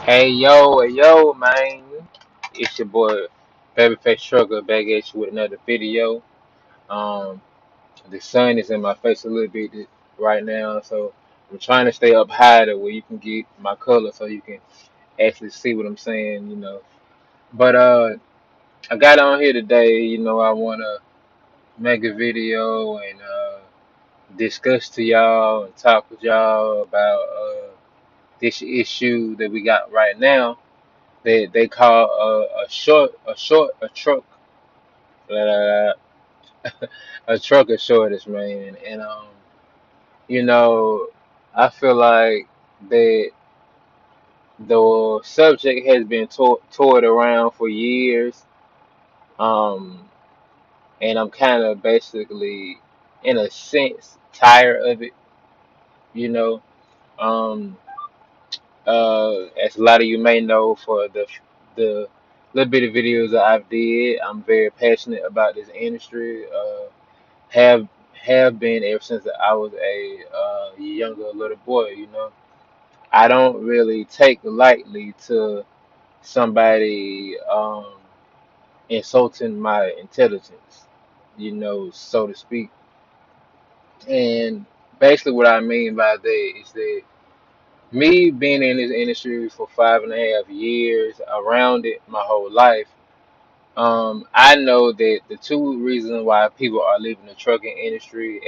Hey yo, man. It's your boy Babyface Trucker back at you with another video. Um, the sun is in my face a little bit right now, so I'm trying to stay up high to where you can get my color so you can actually see what I'm saying. But I got on here today, I wanna make a video and discuss to y'all and talk with y'all about this issue that we got right now. They call a truck uh, a trucker shortage, man. And you know, I feel like that the subject has been toured around for years. Um, and I'm kind of basically, in a sense, tired of it. You know, um, as a lot of you may know, for the little bit of videos that I've did, I'm very passionate about this industry. Have have been ever since I was a younger little boy. I don't really take lightly to somebody insulting my intelligence, so to speak. And basically, what I mean by that is that me being in this industry for 5.5 years, around it my whole life, I know that the two reasons why people are leaving the trucking industry,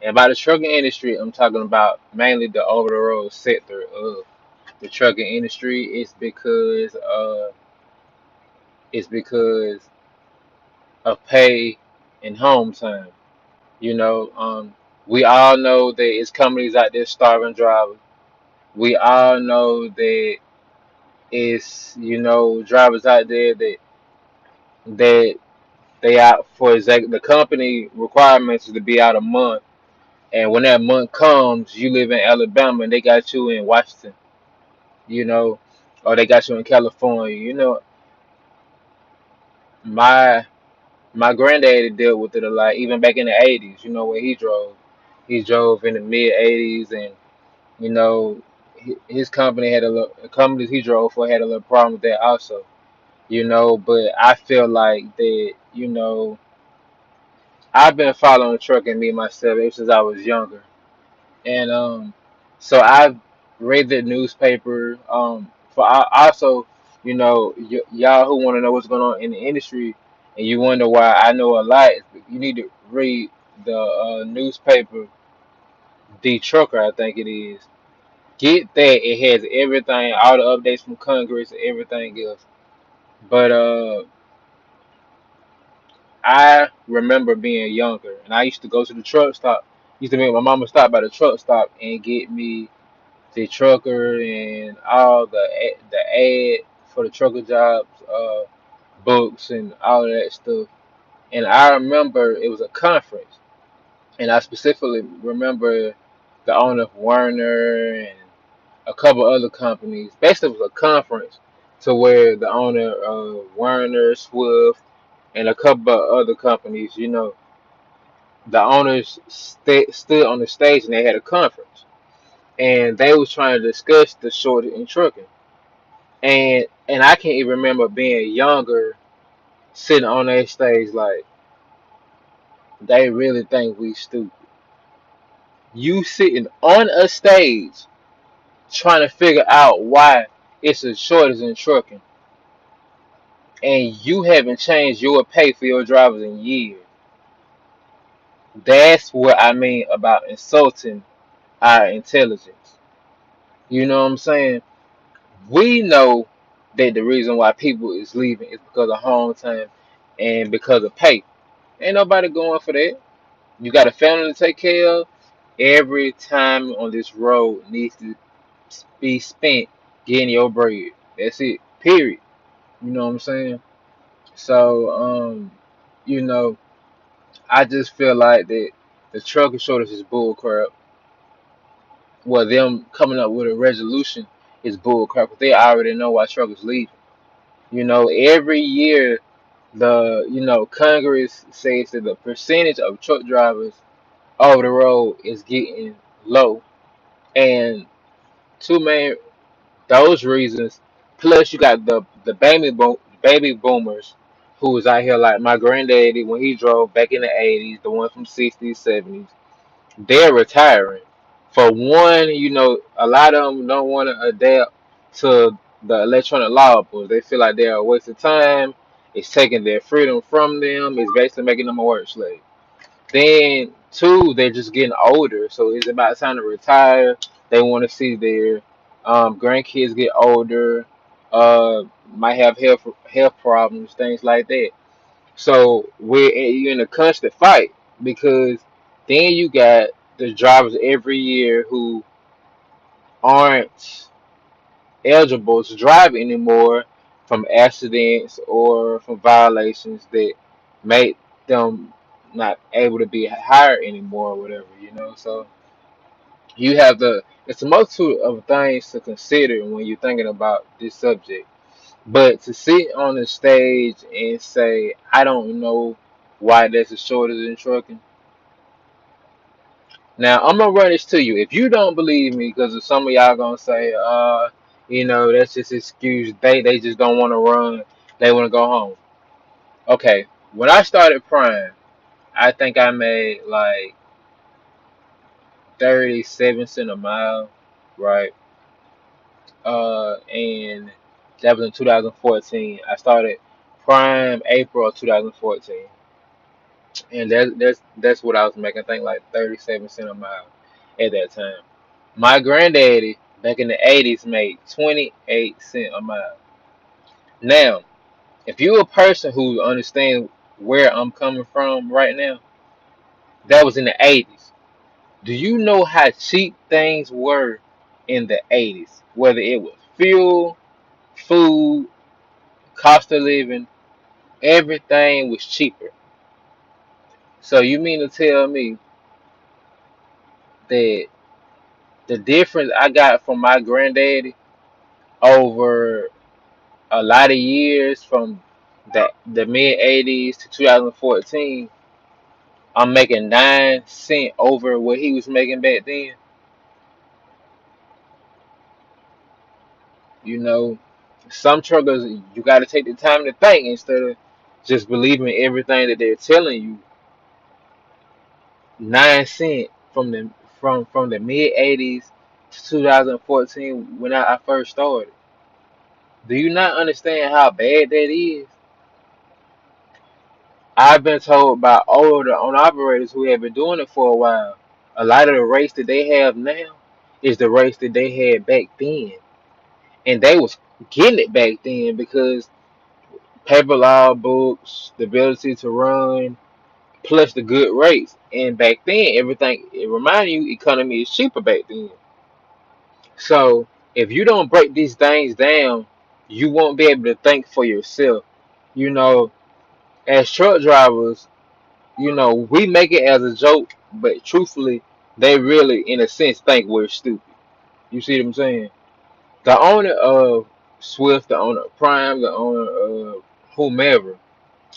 and by the trucking industry, I'm talking about mainly the over the road sector of the trucking industry, is because of pay and home time. You know, we all know that it's companies out there starving drivers. We all know that it's drivers out there that they out for exact the company requirements is to be out a month, and when that month comes, you live in Alabama and they got you in Washington, you know, or they got you in California. My my granddaddy dealt with it a lot, even back in the '80s. Where he drove in the mid '80s, and you know his company had a little the companies he drove for had a little problem with that also. But I feel like that. I've been following trucking me myself ever since I was younger, and so I've read the newspaper. For also, y'all who want to know what's going on in the industry, and you wonder why I know a lot, you need to read the newspaper, The Trucker, I think it is. Get that; it has everything, all the updates from Congress, and everything else. But I remember being younger, and I used to go to the truck stop. Used to make my mama stop by the truck stop and get me the trucker and all the ad for the trucker jobs, books and all of that stuff. And I remember it was a conference, and I specifically remember the owner of Werner and a couple other companies. Basically, it was a conference to where the owner of Werner, Swift, and a couple of other companies, the owners stood on the stage and they had a conference, and they was trying to discuss the shortage in trucking. And I can't even remember being younger, sitting on that stage like they really think we stupid. You sitting on a stage trying to figure out why it's a shortage in trucking, and you haven't changed your pay for your drivers in years. That's what I mean about insulting our intelligence. You know what I'm saying? We know that the reason why people is leaving is because of home time and because of pay. Ain't nobody going for that. You got a family to take care of. Every time on this road needs to be spent getting your bread. That's it. Period. You know what I'm saying? So, you know, I just feel like that the trucker shortage is bull crap. Well, them coming up with a resolution is bull crap. But they already know why truckers leave. Every year Congress says that the percentage of truck drivers over the road is getting low, and two main Those reasons, plus you got the baby boomers who was out here like my granddaddy when he drove back in the 80s, the one from 60s, 70s. They're retiring. For one, a lot of them don't want to adapt to the electronic laws. They feel like they're a waste of time. It's taking their freedom from them. It's basically making them a work slave. Then two, they're just getting older, so it's about time to retire. They want to see their grandkids get older, uh, might have health problems, things like that. So you're in a constant fight because then you got the drivers every year who aren't eligible to drive anymore from accidents or from violations that make them not able to be hired anymore or whatever. So you have it's a multitude of things to consider when you're thinking about this subject. But to sit on the stage and say, I don't know why there's a shortage in trucking. Now I'm gonna run this to you. If you don't believe me, because some of y'all gonna say, that's just excuse. They just don't want to run. They want to go home. Okay. When I started Prime, I think I made like 37 cents a mile, right? And that was in 2014. I started Prime April of 2014, and that's what I was making. I think like 37 cents a mile at that time. My granddaddy back in the 80s made 28 cents a mile. Now, if you're a person who understands where I'm coming from right now, that was in the 80s. Do you know how cheap things were in the 80s? Whether it was fuel, food, cost of living, everything was cheaper. So you mean to tell me that the difference I got from my granddaddy over a lot of years from the mid 80s to 2014, I'm making 9 cent over what he was making back then. You know, some truckers you got to take the time to think instead of just believing everything that they're telling you. 9 cent from the mid 80s to 2014 when I first started. Do you not understand how bad that is? I've been told by older owner operators who have been doing it for a while. A lot of the rates that they have now is the rates that they had back then, and they was getting it back then because paper law books, the ability to run, plus the good rates. And back then, everything it remind you, economy is cheaper back then. So if you don't break these things down, you won't be able to think for yourself. You know, as truck drivers, we make it as a joke, but truthfully, they really, in a sense, think we're stupid. You see what I'm saying? The owner of Swift, the owner of Prime, the owner of whomever,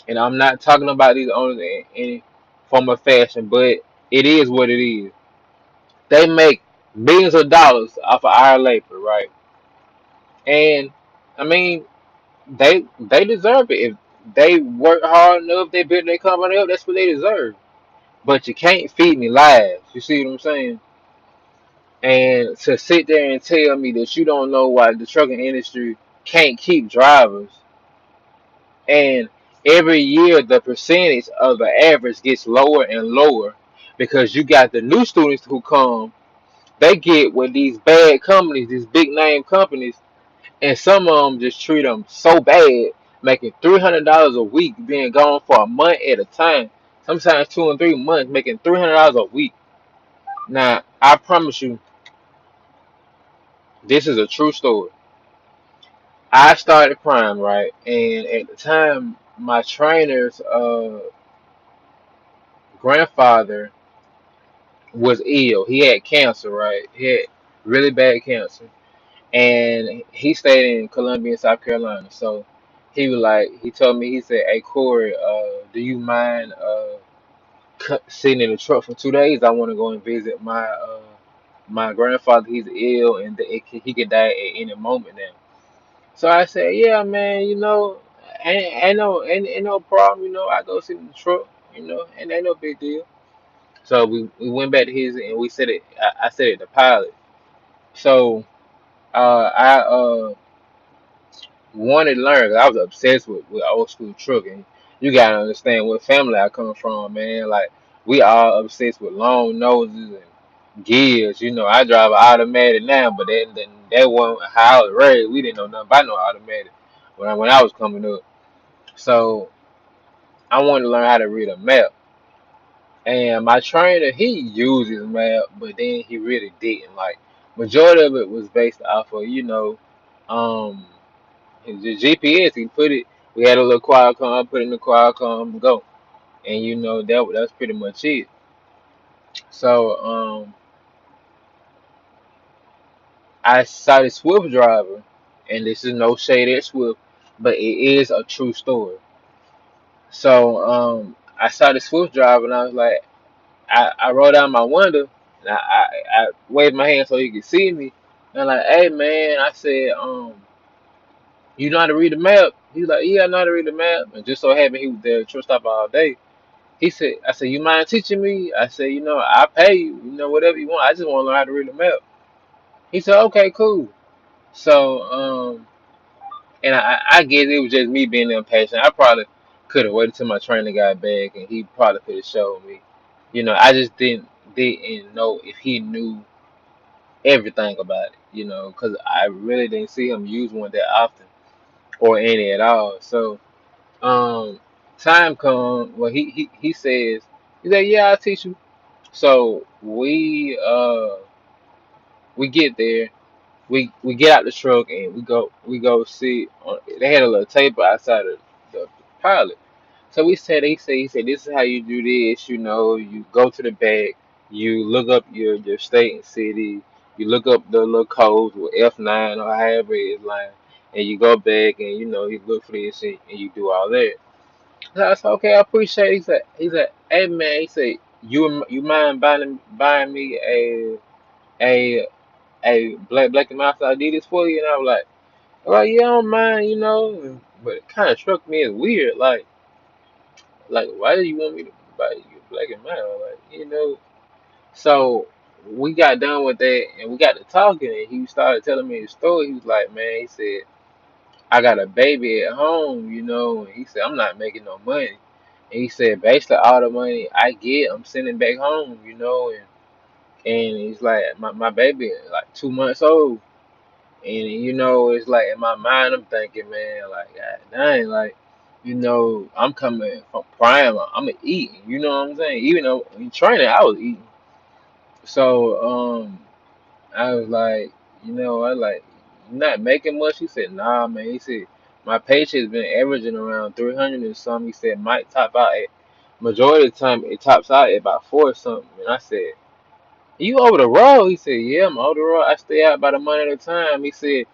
and I'm not talking about these owners in any form of fashion, but it is what it is. They make millions of dollars off of our labor, right? And I mean, they deserve it. If they work hard enough, they build their company up. That's what they deserve. But you can't feed me lies. You see what I'm saying? And to sit there and tell me that you don't know why the trucking industry can't keep drivers, and every year the percentage of the average gets lower and lower because you got the new students who come, they get with these bad companies, these big name companies, and some of them just treat them so bad, making $300 a week, being gone for a month at a time, sometimes 2 and 3 months, making $300 a week. Now, I promise you, this is a true story. I started Prime, right? And at the time, my trainer's grandfather was ill. He had cancer, right? He had really bad cancer. And he stayed in Columbia, South Carolina. So he told me, he said, "Hey, Corey, do you mind sitting in the truck for 2 days? I want to go and visit my my grandfather, he's ill, and he could die at any moment now. So I said, yeah, man, ain't no problem, I go sit in the truck, and ain't no big deal. So we went back to his and we said it. I said it the pilot. So I wanted to learn. 'Cause I was obsessed with old school trucking. You gotta understand what family I come from, man. Like we all obsessed with long noses and gears. I drive an automatic now, but that wasn't how I was raised. We didn't know nothing about no automatic when I was coming up. So I wanted to learn how to read a map. And my trainer, he uses map, but then he really didn't. Like majority of it was based off of, um, the GPS. He put it. We had a little Qualcomm, put it in the Qualcomm, go, and that's pretty much it. So I saw the Swift driver, and this is no shade at Swift, but it is a true story. So I saw the Swift driver, and I was like, I rolled down my window, and I waved my hand so he could see me. And I'm like, hey man, I said, you know how to read the map? He's like, yeah, I know how to read the map. And just so happened he was there at truck stop all day. I said, you mind teaching me? I said, I pay you, whatever you want. I just want to learn how to read the map. He said, okay, cool. So, and I guess it was just me being impatient. I probably could have waited till my trainer got back, and he probably could have showed me. I just didn't know if he knew everything about it. Because I really didn't see him use one that often or any at all. So, um, time come. Well, he says, yeah, I'll teach you. So we get there. We get out the truck and we go see. They had a little table outside of the pilot. So he said this is how you do this. You go to the back. You look up your state and city. You look up the little codes with F9 or however it is line, and you go back and you look for this and you do all that. So I said, okay, I appreciate it. He said, hey man, he said, you mind buying me a black and mouse I did this for you? And I was like, yeah, I don't mind, but it kind of struck me as weird, like why do you want me to buy you black and mild? Like, So we got done with that and we got to talking and he started telling me the story. He was like, man, he said, I got a baby at home, and he said, I'm not making no money. And he said, basically all the money I get, I'm sending back home, and he's like, my baby is like 2 months old. And it's like in my mind, I'm thinking, man, like, God dang, like, I'm coming from prime. I'm eating. You know what I'm saying? Even though in training, I was eating. So, I was like, I like, you not making much. He said, nah, man. He said, my paycheck's been averaging around 300 and something. He said, might top out at majority of the time it tops out at about four or something. And I said, you over the road? He said, yeah, I'm over the road. I stay out about a month at a time. He said,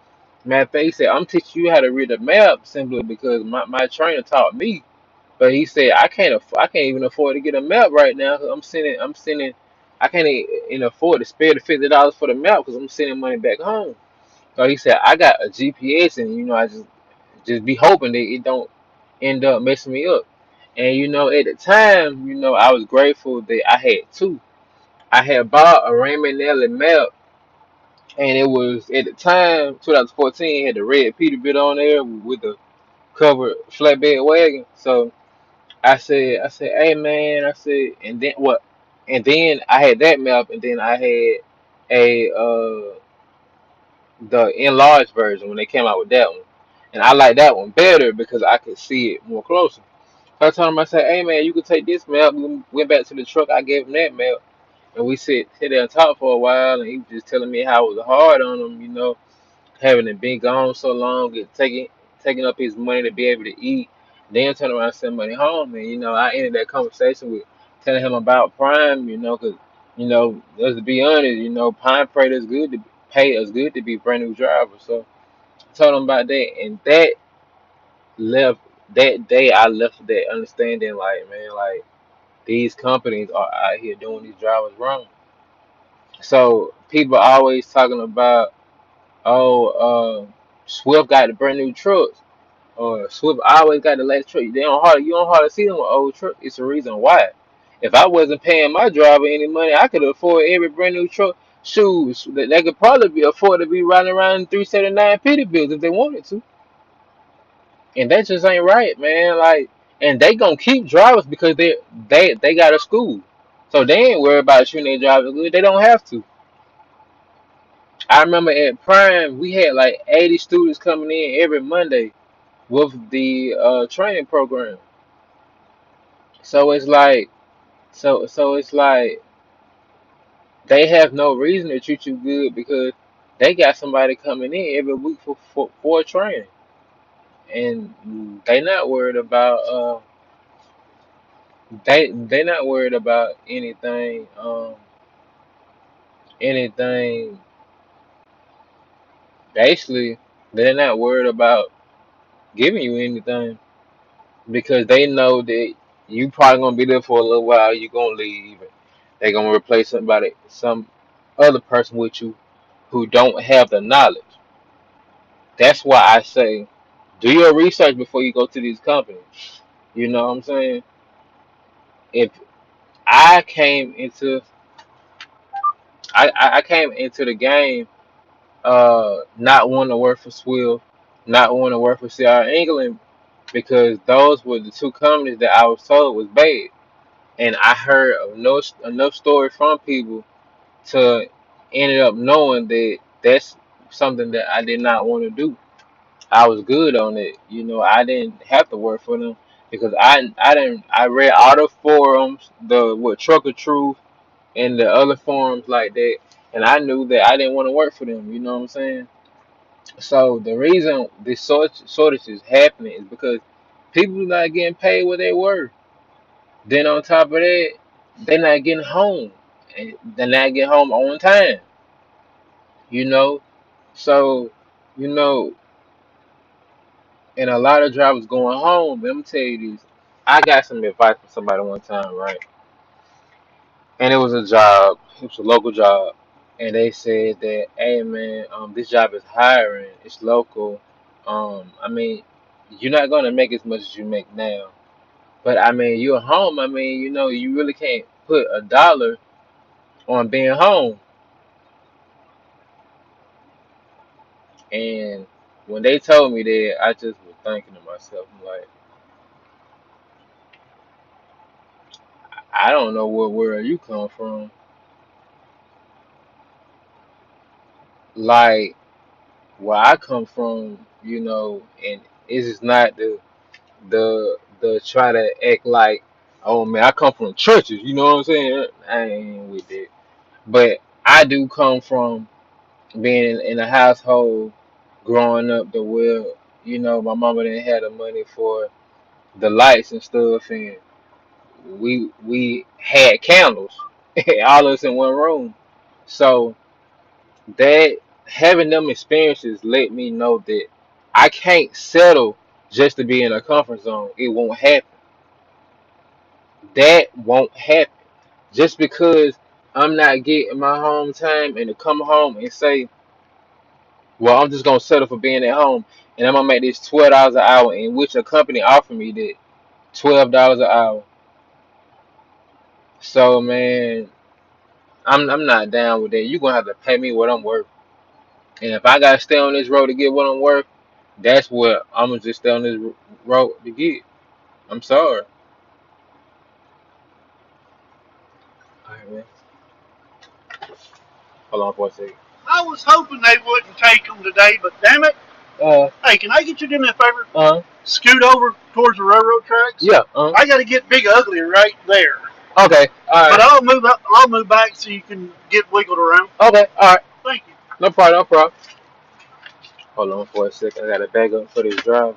matter of fact, he said, I'm teaching you how to read a map simply because my trainer taught me. But he said, I can't even afford to get a map right now. 'Cause I'm sending, I can't even afford to spare the $50 for the map because I'm sending money back home. So he said, I got a GPS and, I just be hoping that it don't end up messing me up. And, at the time, I was grateful that I had two. I had bought a Raymond Nelly map and it was at the time 2014 had the red Peterbilt on there with the covered flatbed wagon. So I said, hey man, I said, and then what? And then I had that map, and then I had a the enlarged version when they came out with that one, and I like that one better because I could see it more closer. So I told him, I said, hey man, you could take this map. We went back to the truck. I gave him that map, and we sit there and talk for a while, and he was just telling me how it was hard on him, having it been gone so long, and taking up his money to be able to eat, then turn around and send money home. And I ended that conversation with telling him about Prime, because let's be honest, Prime pay us good to be brand new drivers. So I told him about that, and left that day I left with that understanding, like man, like these companies are out here doing these drivers wrong. So people always talking about, oh, Swift got the brand new trucks, or Swift always got the latest truck. You don't hardly see them with old truck. It's the reason why. If I wasn't paying my driver any money, I could afford every brand new truck. Shoes that they could probably be afford to be riding around in 379 Peterbilt if they wanted to, and that just ain't right, man. Like, and they gonna keep drivers because they got a school, so they ain't worried about treating their drivers good. They don't have to. I remember at Prime, we had like 80 students coming in every Monday with the training program. So it's like, so it's like they have no reason to treat you good because they got somebody coming in every week for training, and they not worried about they not worried about anything. Basically, they're not worried about giving you anything because they know that you probably gonna be there for a little while. You gonna leave. And they gonna replace some other person with you who don't have the knowledge. That's why I say do your research before you go to these companies. You know what I'm saying? If I came into I came into the game not wanting to work for Swift, not wanting to work for CR England because those were the two companies that I was told was bad. And I heard enough story from people to ended up knowing that that's something that I did not want to do. I was good on it. You know, I didn't have to work for them because I read all the forums, the what Trucker Truth and the other forums like that, and I knew that I didn't want to work for them. You know what I'm saying? So the reason this shortage is happening is because people not getting paid what they were. Then on top of that, they're not getting home, and they're not getting home on time. You know, so you know, and a lot of drivers going home. Let me tell you this. I got some advice from somebody one time, right? And it was a job. It was a local job, and they said that, "Hey man, this job is hiring. It's local. I mean, you're not gonna make as much as you make now, but I mean, you're home. I mean, you know, you really can't put a dollar on being home." And when they told me that, I just was thinking to myself, I'm like, I don't know what world you come from. Like where I come from, you know, and it's just not the try to act like, oh man, I come from churches, you know what I'm saying? I ain't with that. But I do come from being in a household growing up the well, you know, my mama didn't have the money for the lights and stuff, and we had candles, all of us in one room. So that having them experiences let me know that I can't settle just to be in a comfort zone. It won't happen. That won't happen. Just because I'm not getting my home time and to come home and say, well, I'm just gonna settle for being at home and I'm gonna make this $12 an hour, in which a company offered me that $12 an hour. So man, I'm not down with that. You're gonna have to pay me what I'm worth. And if I gotta stay on this road to get what I'm worth, that's what I'm gonna just stay on this road to get. I'm sorry. All right, man. Hold on for a second. I was hoping they wouldn't take them today, but damn it. Uh, Hey, can I get you to do me a favor? uh, Scoot over towards the railroad tracks. yeah, I got to get Big Ugly right there. okay, all But right, I'll move up. I'll move back so you can get wiggled around. okay, all right. Thank you. No problem, no problem. Hold on for a second. I gotta back up for this driver.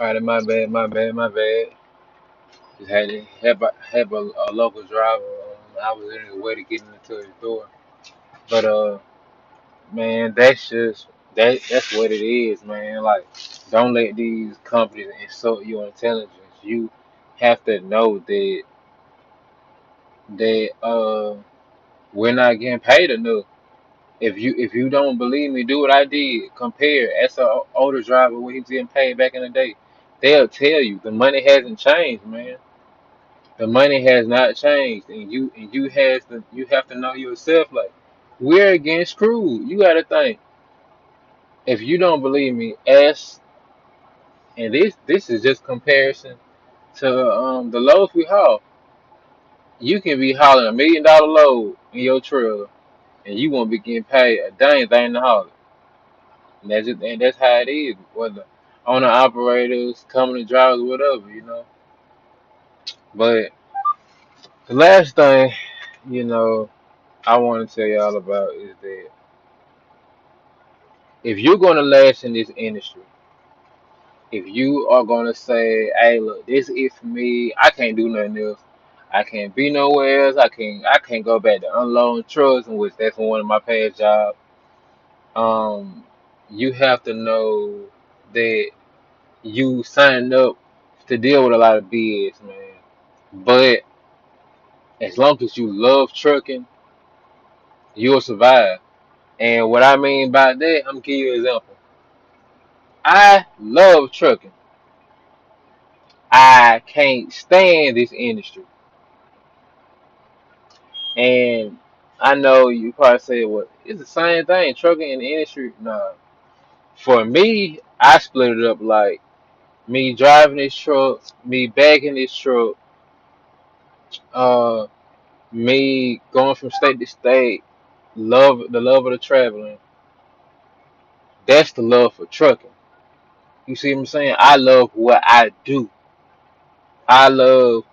Alright, my bad. Just had to have a local driver. I was in the way to get into his door. But man, that's what it is, man. Like, don't let these companies insult your intelligence. You have to know that we're not getting paid enough. If you don't believe me, do what I did. Compare. As an older driver, what he was getting paid back in the day. They'll tell you the money hasn't changed, man. The money has not changed, and you have to know yourself. Like, we're getting screwed. You got to think. If you don't believe me, ask. And this is just comparison to the loads we haul. You can be hauling $1 million load in your trailer, and you won't be getting paid a dang thing to haul it. And that's how it is. Whether owner operators, company drivers, whatever. But the last thing, you know, I want to tell y'all about is that if you're gonna last in this industry, if you are gonna say, "Hey, look, this is it for me. I can't do nothing else. I can't be nowhere else. I can't go back to unloading trucks," in which that's one of my past jobs. Um, you have to know that you signed up to deal with a lot of BS, man. But as long as you love trucking, you'll survive. And what I mean by that, I'm gonna give you an example. I love trucking. I can't stand this industry. And I know you probably say, well, it's the same thing, trucking in the industry. Nah. For me, I split it up like me driving this truck, me bagging this truck, uh, me going from state to state, the love of the traveling. That's the love for trucking. You see what I'm saying? I love what I do. I love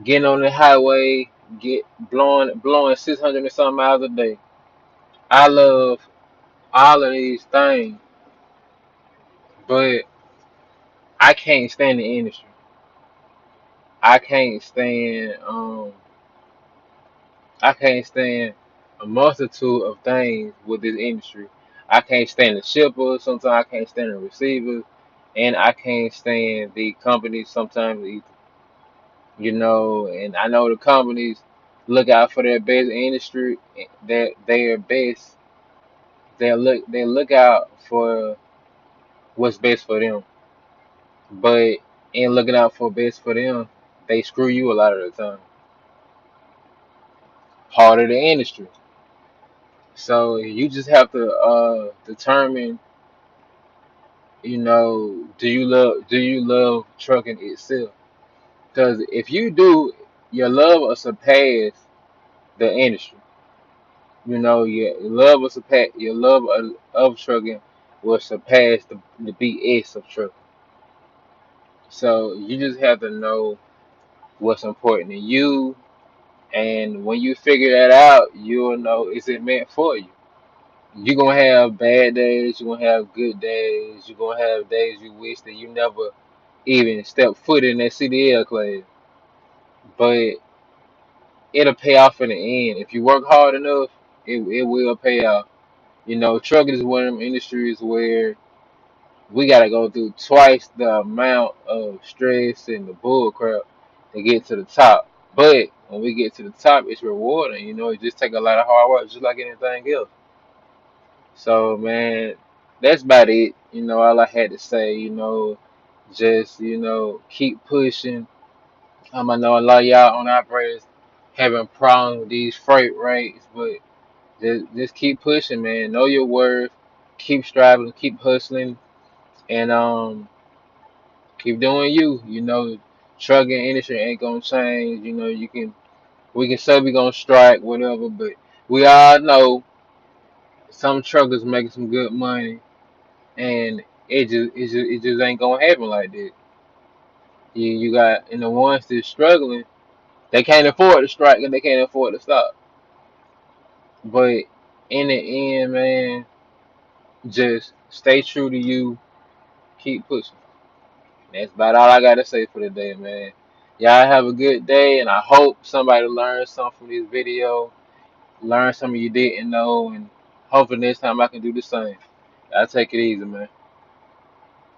getting on the highway, get blowing 600 and some miles a day. I love all of these things, but I can't stand the industry. I can't stand I can't stand a multitude of things with this industry. I can't stand the shippers, sometimes I can't stand the receivers, and I can't stand the companies sometimes either. And I know the companies look out for their best industry, their best. They look out for what's best for them. But in looking out for best for them, they screw you a lot of the time. Part of the industry. So you just have to determine, do you love trucking itself? Because if you do, your love will surpass the industry. Your love of trucking will surpass the BS of trucking. So you just have to know what's important to you, and when you figure that out, you'll know is it meant for you. You're gonna have bad days, you're gonna have good days, you're gonna have days you wish that you never even stepped foot in that CDL class. But it'll pay off in the end. If you work hard enough, it will pay off. Trucking is one of them industries where we gotta go through twice the amount of stress and the bull crap to get to the top. But when we get to the top, it's rewarding. It just take a lot of hard work, just like anything else. So man, that's about it. All I had to say. Just keep pushing. I know a lot of y'all on operators having problems with these freight rates, but just keep pushing, man. Know your worth. Keep striving. Keep hustling, and keep doing you. Trucking industry ain't gonna change. We can say we gonna strike, whatever, but we all know some truckers making some good money, and it just ain't gonna happen like that. You got and the ones that's struggling, they can't afford to strike and they can't afford to stop. But in the end, man, just stay true to you, keep pushing. That's about all I gotta say for today, man. Y'all have a good day, and I hope somebody learned something from this video, learn something you didn't know, and hopefully next time I can do the same. Y'all take it easy, man.